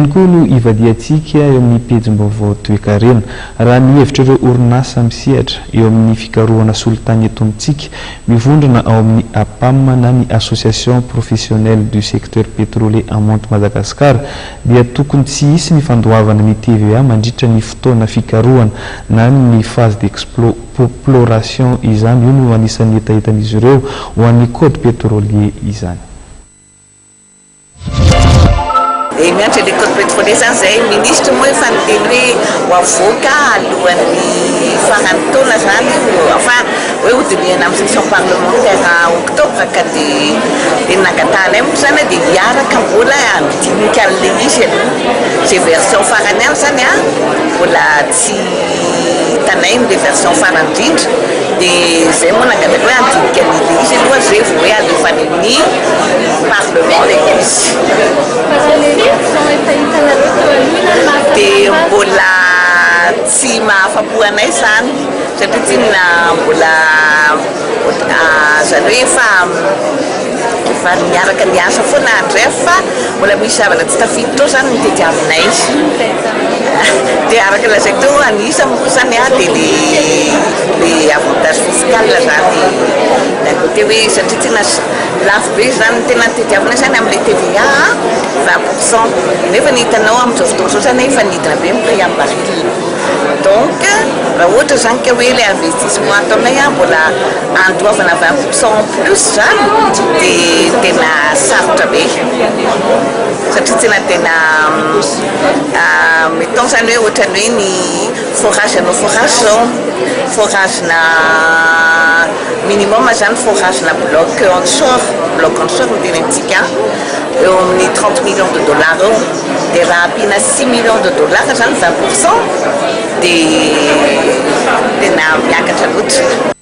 koa no ivadiatsika eo amin'ny pejim-baovao toekarena raha ny hevitra ireo orinasa misehatra eo amin'ny fikarohana solitany eto amintsika mivondrona ao amin'ny APAM na ny Association Professionnelle du Secteur Pétrolier en Monte Madagascar dia tokony tsy hisy ny fandoavana ny TVA mandritra ny fotoana fikarohana na ny phase d'exploration izany. Io no anisan'ny entaentan'izy ireo ho an'ny code pétrolier izany. Et miantra le code pétrolier zany ministre moa efa niteny hoe ho avoaka alohan'ny farany taona zany enfin hoe hodinihana amin'ny session parlementaire octobre ka dia nangatahana moa zany dia hiaraka mbola andinika an'le izy aloha zay version farany any zany mbola tsy tanay le version farany indrindra dia zay moa nangataka hoe andinika an'le izy aloha zay vao hoe alefany amin'ny parlement le izy dia mbola tsy mahafapo anay zany satria tsy mbola zany hoe efa miaraka niasa foana andray fa mbola misy zavatra tsy tafiditra tao zany mitadiavinay dia araka lazaiko teo anisa moa zany dia le avantage fiscal zany d'un côté hoe satria tena lafo be zany tena tadiavinay zany amin'le TVA 20%. nefa ny hitanao amin'izao fotoana zao zany efa nidina be amin'ny prix amin'ny baril. Donc raha ohatra zany ka hoe le investissement ataonay mbola andoavana 20% plus zany dia tena sarotra be satria tena mettons zany hoe ohatrany hoe ny forage anao forage zao forage na minimum zany forage na bloc onshore no tenentsika eo amin'ny 30 millions de dollars eo dia raha ampina 6 millions de dollars zany 20% dia tena miakatra loatra.